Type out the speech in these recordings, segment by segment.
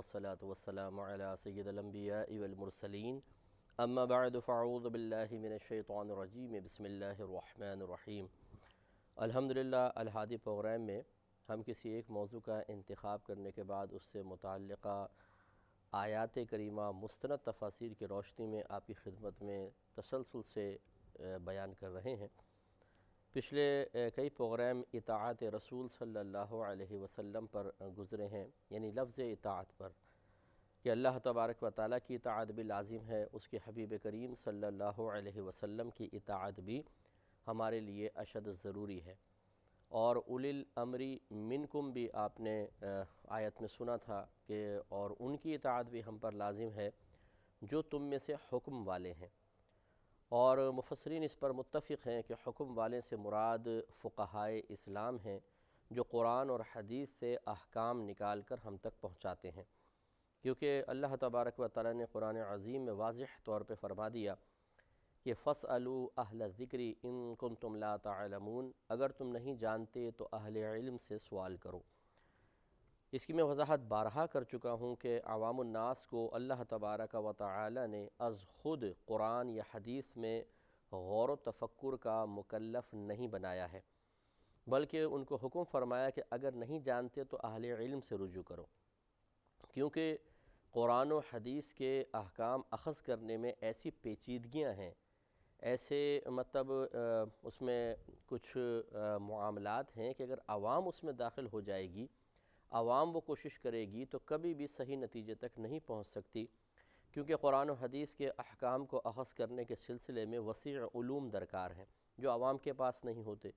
والصلاة والسلام على سید الانبیاء والمرسلین اما بعد فاعوذ باللہ من الشیطان الرجیم بسم اللہ الرحمن الرحیم۔ الحمدللہ الہادی پروگرام میں ہم کسی ایک موضوع کا انتخاب کرنے کے بعد اس سے متعلقہ آیات کریمہ مستند تفاسیر کی روشنی میں آپ کی خدمت میں تسلسل سے بیان کر رہے ہیں۔ پچھلے کئی پروگرام اطاعت رسول صلی اللہ علیہ وسلم پر گزرے ہیں، یعنی لفظ اطاعت پر، کہ اللہ تبارک و تعالیٰ کی اطاعت بھی لازم ہے، اس کے حبیب کریم صلی اللہ علیہ وسلم کی اطاعت بھی ہمارے لیے اشد ضروری ہے۔ اور اولی الامر منکم بھی آپ نے آیت میں سنا تھا کہ اور ان کی اطاعت بھی ہم پر لازم ہے جو تم میں سے حکم والے ہیں، اور مفسرین اس پر متفق ہیں کہ حکم والے سے مراد فقہائے اسلام ہیں جو قرآن اور حدیث سے احکام نکال کر ہم تک پہنچاتے ہیں، کیونکہ اللہ تبارک و تعالیٰ نے قرآن عظیم میں واضح طور پہ فرما دیا کہ فَاسْأَلُوا أَهْلَ الذِّكْرِ إِن كُنتُمْ لَا تَعْلَمُونَ، اگر تم نہیں جانتے تو اہل علم سے سوال کرو۔ اس کی میں وضاحت بارہا کر چکا ہوں کہ عوام الناس کو اللہ تبارک و تعالی نے از خود قرآن یا حدیث میں غور و تفکر کا مکلف نہیں بنایا ہے، بلکہ ان کو حکم فرمایا کہ اگر نہیں جانتے تو اہل علم سے رجوع کرو، کیونکہ قرآن و حدیث کے احکام اخذ کرنے میں ایسی پیچیدگیاں ہیں، ایسے اس میں کچھ معاملات ہیں کہ اگر عوام اس میں داخل ہو جائے گی، عوام وہ کوشش کرے گی تو کبھی بھی صحیح نتیجے تک نہیں پہنچ سکتی، کیونکہ قرآن و حدیث کے احکام کو اخذ کرنے کے سلسلے میں وسیع علوم درکار ہیں جو عوام کے پاس نہیں ہوتے۔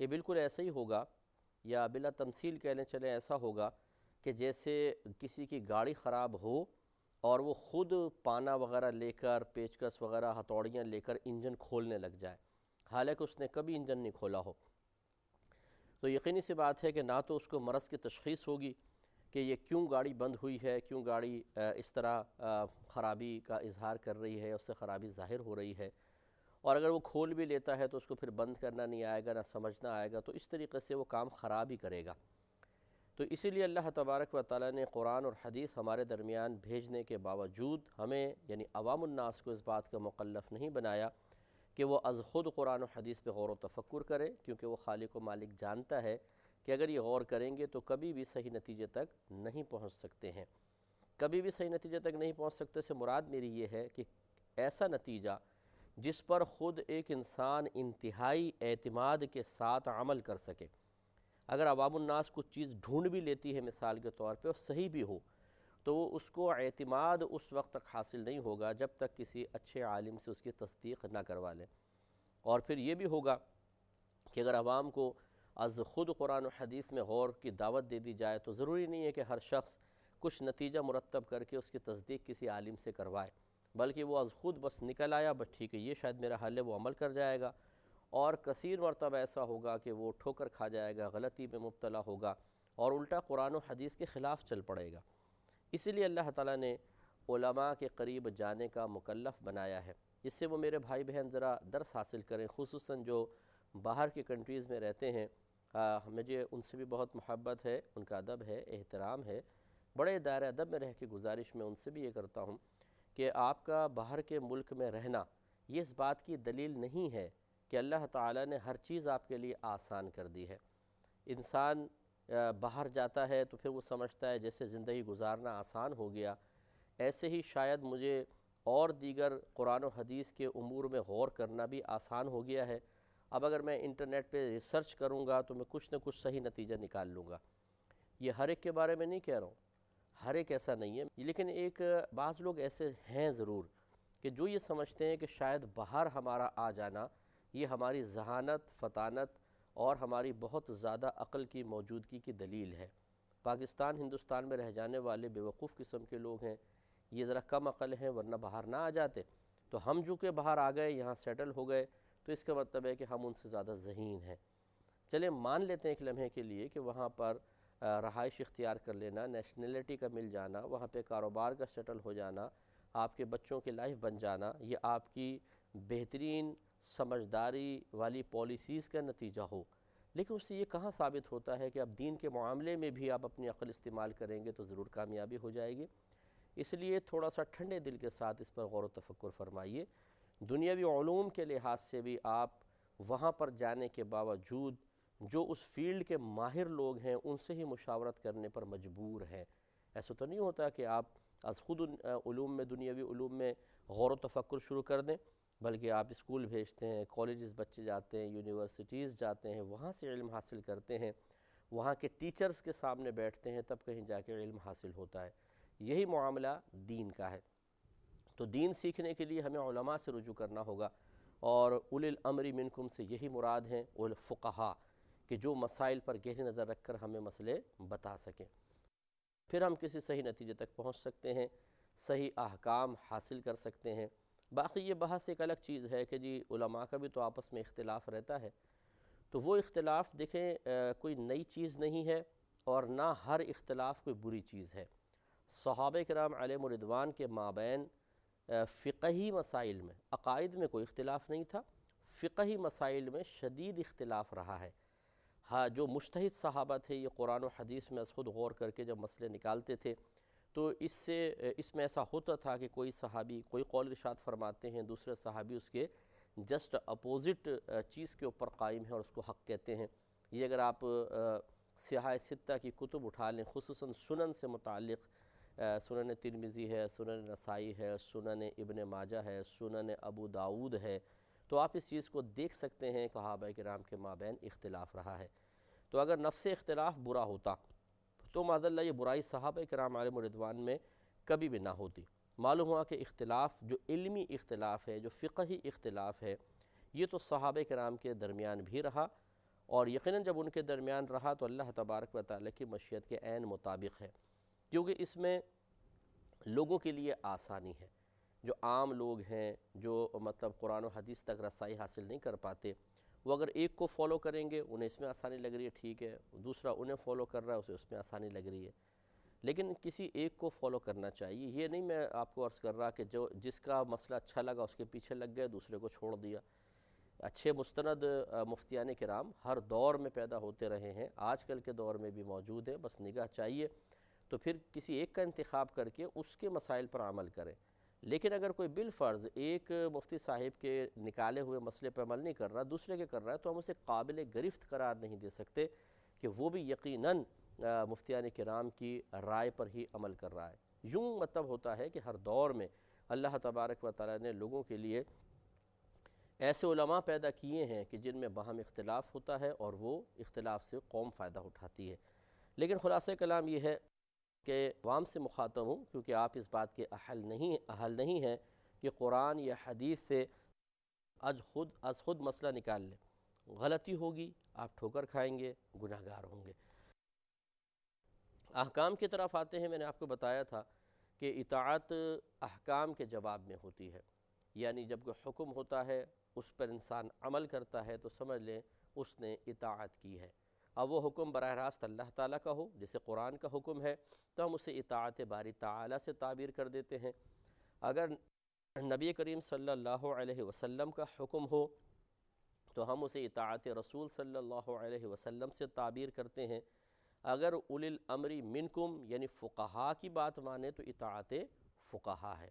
یہ بالکل ایسا ہی ہوگا، یا بلا تمثیل کہنے چلیں ایسا ہوگا کہ جیسے کسی کی گاڑی خراب ہو اور وہ خود پانا وغیرہ لے کر، پیچکس وغیرہ ہتھوڑیاں لے کر انجن کھولنے لگ جائے، حالانکہ اس نے کبھی انجن نہیں کھولا ہو، تو یقینی سی بات ہے کہ نہ تو اس کو مرض کی تشخیص ہوگی کہ یہ کیوں گاڑی بند ہوئی ہے، کیوں گاڑی اس طرح خرابی کا اظہار کر رہی ہے، اس سے خرابی ظاہر ہو رہی ہے، اور اگر وہ کھول بھی لیتا ہے تو اس کو پھر بند کرنا نہیں آئے گا، نہ سمجھنا آئے گا، تو اس طریقے سے وہ کام خراب ہی کرے گا۔ تو اسی لیے اللہ تبارک و تعالیٰ نے قرآن اور حدیث ہمارے درمیان بھیجنے کے باوجود ہمیں یعنی عوام الناس کو اس بات کا مکلف نہیں بنایا کہ وہ از خود قرآن و حدیث پہ غور و تفکر کرے، کیونکہ وہ خالق و مالک جانتا ہے کہ اگر یہ غور کریں گے تو کبھی بھی صحیح نتیجے تک نہیں پہنچ سکتے ہیں۔ کبھی بھی صحیح نتیجے تک نہیں پہنچ سکتے سے مراد میری یہ ہے کہ ایسا نتیجہ جس پر خود ایک انسان انتہائی اعتماد کے ساتھ عمل کر سکے۔ اگر عوام الناس کچھ چیز ڈھونڈ بھی لیتی ہے مثال کے طور پہ اور صحیح بھی ہو، تو اس کو اعتماد اس وقت تک حاصل نہیں ہوگا جب تک کسی اچھے عالم سے اس کی تصدیق نہ کروا لیں۔ اور پھر یہ بھی ہوگا کہ اگر عوام کو از خود قرآن و حدیث میں غور کی دعوت دے دی جائے تو ضروری نہیں ہے کہ ہر شخص کچھ نتیجہ مرتب کر کے اس کی تصدیق کسی عالم سے کروائے، بلکہ وہ از خود بس نکل آیا، بس ٹھیک ہے یہ شاید میرا حل ہے، وہ عمل کر جائے گا، اور کثیر مرتبہ ایسا ہوگا کہ وہ ٹھوکر کھا جائے گا، غلطی میں مبتلا ہوگا اور الٹا قرآن و حدیث کے خلاف چل پڑے گا۔ اسی لیے اللہ تعالیٰ نے علماء کے قریب جانے کا مکلف بنایا ہے، جس سے وہ میرے بھائی بہن ذرا درس حاصل کریں، خصوصاً جو باہر کی کنٹریز میں رہتے ہیں۔ مجھے ان سے بھی بہت محبت ہے، ان کا ادب ہے، احترام ہے، بڑے دائرہ ادب میں رہ کے گزارش میں ان سے بھی یہ کرتا ہوں کہ آپ کا باہر کے ملک میں رہنا یہ اس بات کی دلیل نہیں ہے کہ اللہ تعالیٰ نے ہر چیز آپ کے لیے آسان کر دی ہے۔ انسان باہر جاتا ہے تو پھر وہ سمجھتا ہے جیسے زندگی گزارنا آسان ہو گیا، ایسے ہی شاید مجھے اور دیگر قرآن و حدیث کے امور میں غور کرنا بھی آسان ہو گیا ہے، اب اگر میں انٹرنیٹ پہ ریسرچ کروں گا تو میں کچھ نہ کچھ صحیح نتیجہ نکال لوں گا۔ یہ ہر ایک کے بارے میں نہیں کہہ رہا ہوں، ہر ایک ایسا نہیں ہے، لیکن ایک بعض لوگ ایسے ہیں ضرور کہ جو یہ سمجھتے ہیں کہ شاید باہر ہمارا آ جانا یہ ہماری ذہانت، فطانت اور ہماری بہت زیادہ عقل کی موجودگی کی دلیل ہے۔ پاکستان، ہندوستان میں رہ جانے والے بیوقوف قسم کے لوگ ہیں، یہ ذرا کم عقل ہیں، ورنہ باہر نہ آ جاتے، تو ہم جو کہ باہر آ گئے، یہاں سیٹل ہو گئے، تو اس کا مطلب ہے کہ ہم ان سے زیادہ ذہین ہیں۔ چلیں مان لیتے ہیں ایک لمحے کے لیے کہ وہاں پر رہائش اختیار کر لینا، نیشنلٹی کا مل جانا، وہاں پہ کاروبار کا سیٹل ہو جانا، آپ کے بچوں کی لائف بن جانا، یہ آپ کی بہترین سمجھداری والی پالیسیز کا نتیجہ ہو، لیکن اس سے یہ کہاں ثابت ہوتا ہے کہ اب دین کے معاملے میں بھی آپ اپنی عقل استعمال کریں گے تو ضرور کامیابی ہو جائے گی۔ اس لیے تھوڑا سا ٹھنڈے دل کے ساتھ اس پر غور و تفکر فرمائیے۔ دنیاوی علوم کے لحاظ سے بھی آپ وہاں پر جانے کے باوجود جو اس فیلڈ کے ماہر لوگ ہیں ان سے ہی مشاورت کرنے پر مجبور ہیں۔ ایسا تو نہیں ہوتا کہ آپ از خود علوم میں، دنیاوی علوم میں غور و تفکر شروع کر دیں، بلکہ آپ اسکول بھیجتے ہیں، کالجز بچے جاتے ہیں، یونیورسٹیز جاتے ہیں، وہاں سے علم حاصل کرتے ہیں، وہاں کے ٹیچرز کے سامنے بیٹھتے ہیں، تب کہیں جا کے علم حاصل ہوتا ہے۔ یہی معاملہ دین کا ہے۔ تو دین سیکھنے کے لیے ہمیں علماء سے رجوع کرنا ہوگا، اور اولی الامر منکم سے یہی مراد ہیں الفقہاء، کہ جو مسائل پر گہری نظر رکھ کر ہمیں مسئلے بتا سکیں، پھر ہم کسی صحیح نتیجے تک پہنچ سکتے ہیں، صحیح احکام حاصل کر سکتے ہیں۔ باقی یہ بحث ایک الگ چیز ہے کہ جی علماء کا بھی تو آپس میں اختلاف رہتا ہے، تو وہ اختلاف دیکھیں کوئی نئی چیز نہیں ہے، اور نہ ہر اختلاف کوئی بری چیز ہے۔ صحابہ کرام علیہم الرضوان کے مابین فقہی مسائل میں، عقائد میں کوئی اختلاف نہیں تھا، فقہی مسائل میں شدید اختلاف رہا ہے۔ ہاں، جو مجتہد صحابہ تھے یہ قرآن و حدیث میں از خود غور کر کے جب مسئلے نکالتے تھے تو اس میں ایسا ہوتا تھا کہ کوئی صحابی کوئی قول ارشاد فرماتے ہیں، دوسرے صحابی اس کے جسٹ اپوزٹ چیز کے اوپر قائم ہیں اور اس کو حق کہتے ہیں۔ یہ اگر آپ سیاح ستہ کی کتب اٹھا لیں، خصوصاً سنن سے متعلق، سنن ترمذی ہے، سنن نسائی ہے، سنن ابن ماجہ ہے، سنن ابو داود ہے، تو آپ اس چیز کو دیکھ سکتے ہیں کہ صحابہ کرام کے مابین اختلاف رہا ہے۔ تو اگر نفس اختلاف برا ہوتا تو معاذ اللہ یہ برائی صحابہ کرام علیہم الرضوان میں کبھی بھی نہ ہوتی۔ معلوم ہوا کہ اختلاف جو علمی اختلاف ہے، جو فقہی اختلاف ہے، یہ تو صحابہ کرام کے درمیان بھی رہا، اور یقیناً جب ان کے درمیان رہا تو اللہ تبارک و تعالیٰ کی مشیت کے عین مطابق ہے، کیونکہ اس میں لوگوں کے لیے آسانی ہے۔ جو عام لوگ ہیں، جو مطلب قرآن و حدیث تک رسائی حاصل نہیں کر پاتے، وہ اگر ایک کو فالو کریں گے انہیں اس میں آسانی لگ رہی ہے، ٹھیک ہے، دوسرا انہیں فالو کر رہا ہے اسے اس میں آسانی لگ رہی ہے، لیکن کسی ایک کو فالو کرنا چاہیے۔ یہ نہیں میں آپ کو عرض کر رہا کہ جس کا مسئلہ اچھا لگا اس کے پیچھے لگ گئے، دوسرے کو چھوڑ دیا۔ اچھے مستند مفتیان کرام ہر دور میں پیدا ہوتے رہے ہیں، آج کل کے دور میں بھی موجود ہیں، بس نگاہ چاہیے تو پھر کسی ایک کا انتخاب کر کے اس کے مسائل پر عمل کریں۔ لیکن اگر کوئی بالفرض ایک مفتی صاحب کے نکالے ہوئے مسئلے پر عمل نہیں کر رہا، دوسرے کے کر رہا ہے، تو ہم اسے قابل گرفت قرار نہیں دے سکتے کہ وہ بھی یقیناً مفتیان کرام کی رائے پر ہی عمل کر رہا ہے۔ یوں مطلب ہوتا ہے کہ ہر دور میں اللہ تبارک و تعالیٰ نے لوگوں کے لیے ایسے علماء پیدا کیے ہیں کہ جن میں باہم اختلاف ہوتا ہے اور وہ اختلاف سے قوم فائدہ اٹھاتی ہے۔ لیکن خلاصہ کلام یہ ہے کہ عوام سے مخاطب ہوں، کیونکہ آپ اس بات کے اہل نہیں ہیں کہ قرآن یا حدیث سے از خود مسئلہ نکال لیں۔ غلطی ہوگی، آپ ٹھوکر کھائیں گے، گناہ گار ہوں گے۔ احکام کی طرف آتے ہیں۔ میں نے آپ کو بتایا تھا کہ اطاعت احکام کے جواب میں ہوتی ہے، یعنی جب کوئی حکم ہوتا ہے اس پر انسان عمل کرتا ہے تو سمجھ لیں اس نے اطاعت کی ہے۔ اب وہ حکم براہ راست اللہ تعالیٰ کا ہو، جیسے قرآن کا حکم ہے، تو ہم اسے اطاعت باری تعالیٰ سے تعبیر کر دیتے ہیں۔ اگر نبی کریم صلی اللہ علیہ وسلم کا حکم ہو تو ہم اسے اطاعت رسول صلی اللہ علیہ وسلم سے تعبیر کرتے ہیں۔ اگر اولی الامر منکم یعنی فقہا کی بات مانے تو اطاعت فقہا ہے،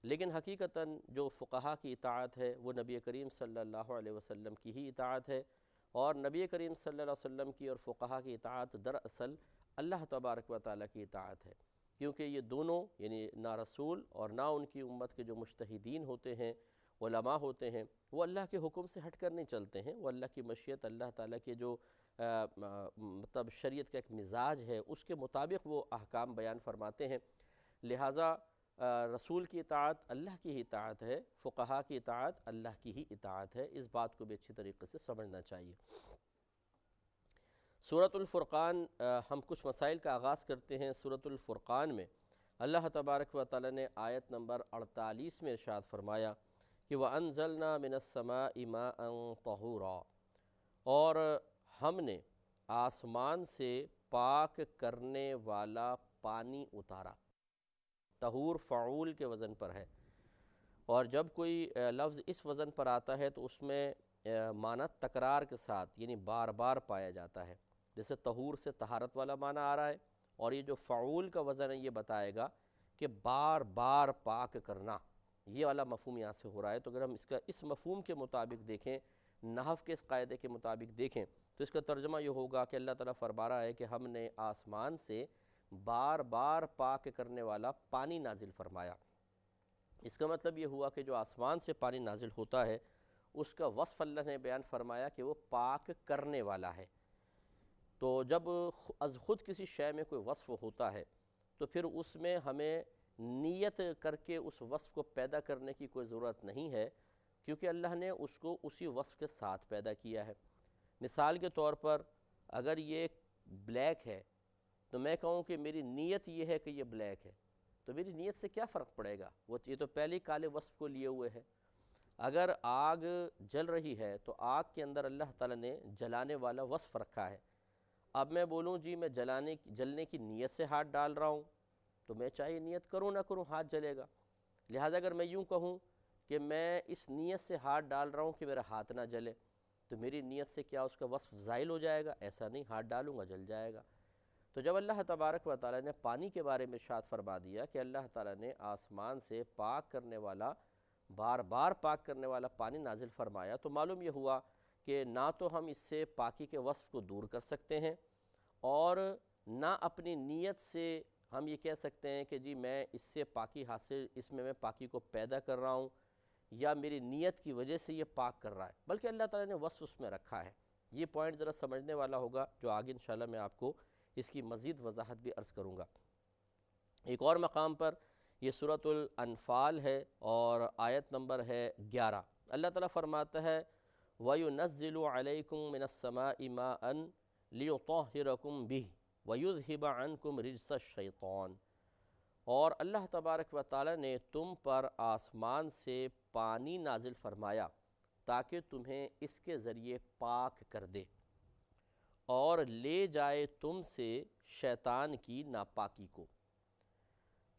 لیکن حقیقتاً جو فقہا کی اطاعت ہے وہ نبی کریم صلی اللہ علیہ وسلم کی ہی اطاعت ہے، اور نبی کریم صلی اللہ علیہ وسلم کی اور فقہا کی اطاعت دراصل اللہ تبارک و تعالیٰ کی اطاعت ہے، کیونکہ یہ دونوں یعنی نہ رسول اور نہ ان کی امت کے جو مجتہدین ہوتے ہیں، علماء ہوتے ہیں، وہ اللہ کے حکم سے ہٹ کر نہیں چلتے ہیں، وہ اللہ کی مشیت، اللہ تعالیٰ کے جو مطلب شریعت کا ایک مزاج ہے اس کے مطابق وہ احکام بیان فرماتے ہیں۔ لہٰذا رسول کی اطاعت اللہ کی ہی اطاعت ہے، فقہا کی اطاعت اللہ کی ہی اطاعت ہے، اس بات کو بھی اچھی طریقے سے سمجھنا چاہیے۔ سورۃ الفرقان، ہم کچھ مسائل کا آغاز کرتے ہیں۔ سورۃ الفرقان میں اللہ تبارک و تعالیٰ نے آیت نمبر 48 میں ارشاد فرمایا کہ وَأَنزَلْنَا مِنَ السَّمَاءِ مَاءً طَهُورًا، اور ہم نے آسمان سے پاک کرنے والا پانی اتارا۔ طہور فعول کے وزن پر ہے، اور جب کوئی لفظ اس وزن پر آتا ہے تو اس میں معنی تکرار کے ساتھ یعنی بار بار پایا جاتا ہے، جیسے طہور سے طہارت والا معنی آ رہا ہے، اور یہ جو فعول کا وزن ہے یہ بتائے گا کہ بار بار پاک کرنا، یہ والا مفہوم یہاں سے ہو رہا ہے۔ تو اگر ہم اس مفہوم کے مطابق دیکھیں، نحو کے اس قاعدے کے مطابق دیکھیں، تو اس کا ترجمہ یہ ہوگا کہ اللہ تعالیٰ فرما رہا ہے کہ ہم نے آسمان سے بار بار پاک کرنے والا پانی نازل فرمایا۔ اس کا مطلب یہ ہوا کہ جو آسمان سے پانی نازل ہوتا ہے اس کا وصف اللہ نے بیان فرمایا کہ وہ پاک کرنے والا ہے۔ تو جب از خود کسی شے میں کوئی وصف ہوتا ہے تو پھر اس میں ہمیں نیت کر کے اس وصف کو پیدا کرنے کی کوئی ضرورت نہیں ہے، کیونکہ اللہ نے اس کو اسی وصف کے ساتھ پیدا کیا ہے۔ مثال کے طور پر اگر یہ بلیک ہے تو میں کہوں کہ میری نیت یہ ہے کہ یہ بلیک ہے، تو میری نیت سے کیا فرق پڑے گا؟ یہ تو پہلے کالے وصف کو لیے ہوئے ہے۔ اگر آگ جل رہی ہے تو آگ کے اندر اللہ تعالیٰ نے جلانے والا وصف رکھا ہے۔ اب میں بولوں جی میں جلنے کی نیت سے ہاتھ ڈال رہا ہوں، تو میں چاہے نیت کروں نہ کروں ہاتھ جلے گا۔ لہٰذا اگر میں یوں کہوں کہ میں اس نیت سے ہاتھ ڈال رہا ہوں کہ میرا ہاتھ نہ جلے، تو میری نیت سے کیا اس کا وصف زائل ہو جائے گا؟ ایسا نہیں، ہاتھ ڈالوں گا جل جائے گا۔ تو جب اللہ تبارک و تعالیٰ نے پانی کے بارے میں ارشاد فرما دیا کہ اللہ تعالیٰ نے آسمان سے پاک کرنے والا، بار بار پاک کرنے والا پانی نازل فرمایا، تو معلوم یہ ہوا کہ نہ تو ہم اس سے پاکی کے وصف کو دور کر سکتے ہیں، اور نہ اپنی نیت سے ہم یہ کہہ سکتے ہیں کہ جی میں اس سے پاکی حاصل، اس میں پاکی کو پیدا کر رہا ہوں یا میری نیت کی وجہ سے یہ پاک کر رہا ہے، بلکہ اللہ تعالیٰ نے وصف اس میں رکھا ہے۔ یہ پوائنٹ ذرا سمجھنے والا ہوگا، جو آگے انشاءاللہ میں آپ کو اس کی مزید وضاحت بھی عرض کروں گا۔ ایک اور مقام پر یہ سورۃ الانفال ہے اور آیت نمبر ہے 11۔ اللہ تعالیٰ فرماتا ہے وَيُنَزِّلُ عَلَيْكُم مِّنَ السَّمَاءِ مَاءً لِيُطَهِّرَكُم بِهِ وَيُذْهِبَ عَنكُم رِجْسَ الشَّيْطَانِ، اور اللہ تبارک و تعالیٰ نے تم پر آسمان سے پانی نازل فرمایا تاکہ تمہیں اس کے ذریعے پاک کر دے اور لے جائے تم سے شیطان کی ناپاکی کو۔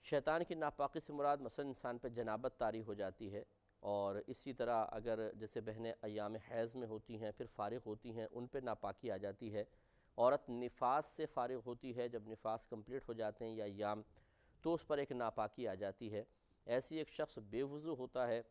شیطان کی ناپاکی سے مراد مثلا انسان پہ جنابت طاری ہو جاتی ہے، اور اسی طرح اگر جیسے بہنیں ایام حیض میں ہوتی ہیں پھر فارغ ہوتی ہیں، ان پہ ناپاکی آ جاتی ہے۔ عورت نفاس سے فارغ ہوتی ہے، جب نفاس کمپلیٹ ہو جاتے ہیں یا ایام، تو اس پر ایک ناپاکی آ جاتی ہے۔ ایسی ایک شخص بے وضو ہوتا ہے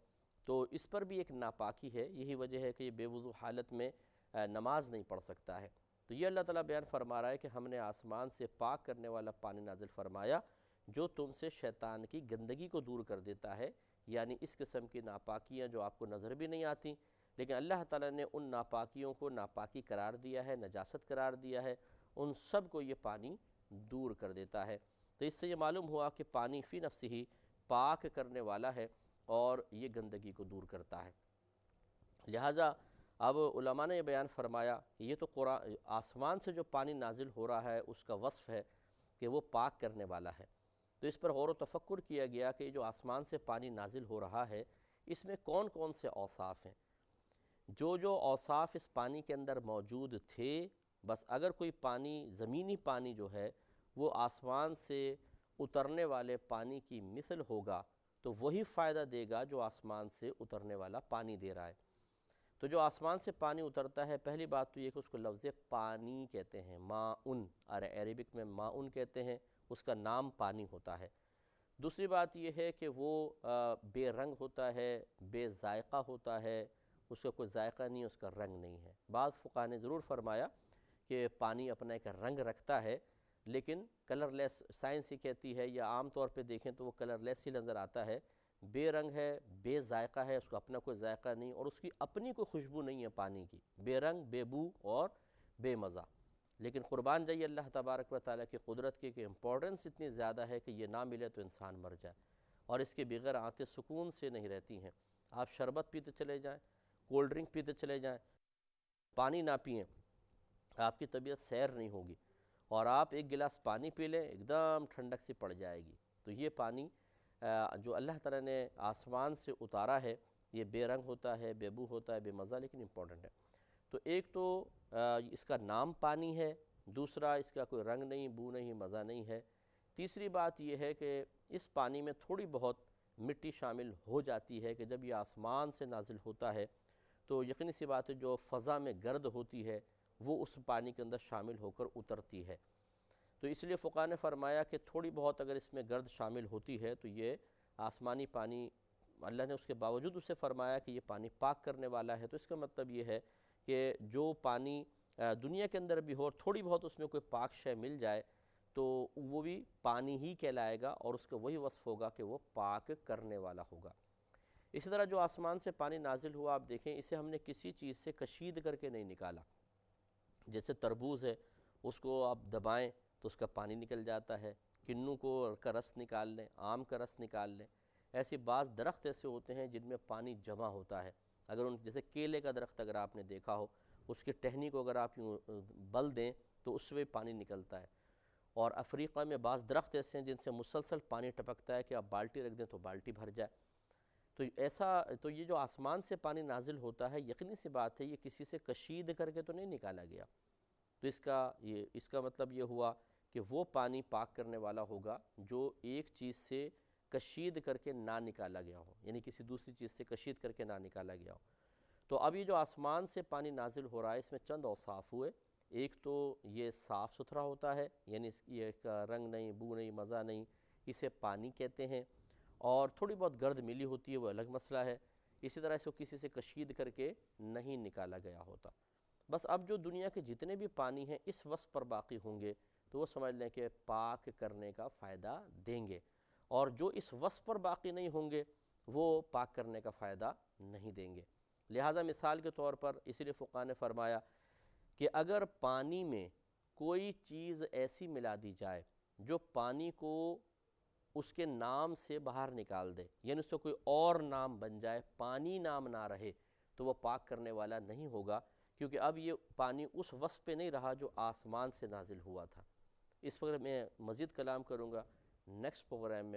تو اس پر بھی ایک ناپاکی ہے، یہی وجہ ہے کہ یہ بے وضو حالت میں نماز نہیں پڑھ سکتا ہے۔ تو یہ اللہ تعالیٰ بیان فرما رہا ہے کہ ہم نے آسمان سے پاک کرنے والا پانی نازل فرمایا جو تم سے شیطان کی گندگی کو دور کر دیتا ہے، یعنی اس قسم کی ناپاکیاں جو آپ کو نظر بھی نہیں آتی، لیکن اللہ تعالیٰ نے ان ناپاکیوں کو ناپاکی قرار دیا ہے، نجاست قرار دیا ہے، ان سب کو یہ پانی دور کر دیتا ہے۔ تو اس سے یہ معلوم ہوا کہ پانی فی نفسہ ہی پاک کرنے والا ہے اور یہ گندگی کو دور کرتا ہے۔ لہٰذا اب علماء نے یہ بیان فرمایا کہ یہ تو قرآن آسمان سے جو پانی نازل ہو رہا ہے اس کا وصف ہے کہ وہ پاک کرنے والا ہے۔ تو اس پر غور و تفکر کیا گیا کہ جو آسمان سے پانی نازل ہو رہا ہے اس میں کون کون سے اوصاف ہیں، جو اوصاف اس پانی کے اندر موجود تھے، بس اگر کوئی پانی زمینی پانی جو ہے وہ آسمان سے اترنے والے پانی کی مثل ہوگا تو وہی فائدہ دے گا جو آسمان سے اترنے والا پانی دے رہا ہے۔ تو جو آسمان سے پانی اترتا ہے، پہلی بات تو یہ کہ اس کو لفظ پانی کہتے ہیں، ماءن، عربک میں ماءن کہتے ہیں، اس کا نام پانی ہوتا ہے۔ دوسری بات یہ ہے کہ وہ بے رنگ ہوتا ہے، بے ذائقہ ہوتا ہے، اس کا کوئی ذائقہ نہیں، اس کا رنگ نہیں ہے۔ بعض فقہاء نے ضرور فرمایا کہ پانی اپنا ایک رنگ رکھتا ہے، لیکن کلر لیس، سائنس ہی کہتی ہے، یا عام طور پہ دیکھیں تو وہ کلر لیس ہی نظر آتا ہے، بے رنگ ہے، بے ذائقہ ہے، اس کو اپنا کوئی ذائقہ نہیں، اور اس کی اپنی کوئی خوشبو نہیں ہے پانی کی، بے رنگ، بے بو اور بے مزہ۔ لیکن قربان جائیے اللہ تبارک و تعالیٰ کی قدرت کی کہ امپورٹنس اتنی زیادہ ہے کہ یہ نہ ملے تو انسان مر جائے، اور اس کے بغیر آنتیں سکون سے نہیں رہتی ہیں۔ آپ شربت پیتے چلے جائیں، کولڈ ڈرنک پیتے چلے جائیں، پانی نہ پئیں، آپ کی طبیعت سیر نہیں ہوگی، اور آپ ایک گلاس پانی پی لیں ایک دم ٹھنڈک سی پڑ جائے گی۔ تو یہ پانی جو اللہ تعالیٰ نے آسمان سے اتارا ہے یہ بے رنگ ہوتا ہے، بے بو ہوتا ہے، بے مزہ، لیکن امپورٹنٹ ہے۔ تو ایک تو اس کا نام پانی ہے، دوسرا اس کا کوئی رنگ نہیں، بو نہیں، مزہ نہیں ہے۔ تیسری بات یہ ہے کہ اس پانی میں تھوڑی بہت مٹی شامل ہو جاتی ہے کہ جب یہ آسمان سے نازل ہوتا ہے تو یقینی سی بات ہے جو فضا میں گرد ہوتی ہے وہ اس پانی کے اندر شامل ہو کر اترتی ہے. تو اس لیے فقہاء نے فرمایا کہ تھوڑی بہت اگر اس میں گرد شامل ہوتی ہے تو یہ آسمانی پانی، اللہ نے اس کے باوجود اسے فرمایا کہ یہ پانی پاک کرنے والا ہے. تو اس کا مطلب یہ ہے کہ جو پانی دنیا کے اندر بھی ہو اور تھوڑی بہت اس میں کوئی پاک شے مل جائے تو وہ بھی پانی ہی کہلائے گا اور اس کا وہی وصف ہوگا کہ وہ پاک کرنے والا ہوگا. اسی طرح جو آسمان سے پانی نازل ہوا، آپ دیکھیں اسے ہم نے کسی چیز سے کشید کر کے نہیں نکالا. جیسے تربوز ہے، اس کو آپ دبائیں تو اس کا پانی نکل جاتا ہے، کنو کو کا رس نکال لیں، آم کا رس نکال لیں. ایسے بعض درخت ایسے ہوتے ہیں جن میں پانی جمع ہوتا ہے. اگر ان جیسے کیلے کا درخت اگر آپ نے دیکھا ہو، اس کی ٹہنی کو اگر آپ یوں بل دیں تو اس سے بھی پانی نکلتا ہے. اور افریقہ میں بعض درخت ایسے ہیں جن سے مسلسل پانی ٹپکتا ہے کہ آپ بالٹی رکھ دیں تو بالٹی بھر جائے. تو یہ جو آسمان سے پانی نازل ہوتا ہے، یقینی سی بات ہے یہ کسی سے کشید کر کے تو نہیں نکالا گیا. تو اس کا مطلب یہ ہوا کہ وہ پانی پاک کرنے والا ہوگا جو ایک چیز سے کشید کر کے نہ نکالا گیا ہو، یعنی کسی دوسری چیز سے کشید کر کے نہ نکالا گیا ہو. تو اب یہ جو آسمان سے پانی نازل ہو رہا ہے اس میں چند اوصاف ہوئے. ایک تو یہ صاف ستھرا ہوتا ہے، یعنی یہ کا رنگ نہیں، بو نہیں، مزہ نہیں، اسے پانی کہتے ہیں. اور تھوڑی بہت گرد ملی ہوتی ہے وہ الگ مسئلہ ہے. اسی طرح اس کو کسی سے کشید کر کے نہیں نکالا گیا ہوتا. بس اب جو دنیا کے جتنے بھی پانی ہیں اس وصف پر باقی ہوں گے تو وہ سمجھ لیں کہ پاک کرنے کا فائدہ دیں گے، اور جو اس وصف پر باقی نہیں ہوں گے وہ پاک کرنے کا فائدہ نہیں دیں گے. لہٰذا مثال کے طور پر اسی لیے فقہاء نے فرمایا کہ اگر پانی میں کوئی چیز ایسی ملا دی جائے جو پانی کو اس کے نام سے باہر نکال دے، یعنی اس سے کوئی اور نام بن جائے، پانی نام نہ رہے، تو وہ پاک کرنے والا نہیں ہوگا، کیونکہ اب یہ پانی اس وصف پہ نہیں رہا جو آسمان سے نازل ہوا تھا. اس پر میں مزید کلام کروں گا نیکسٹ پروگرام میں.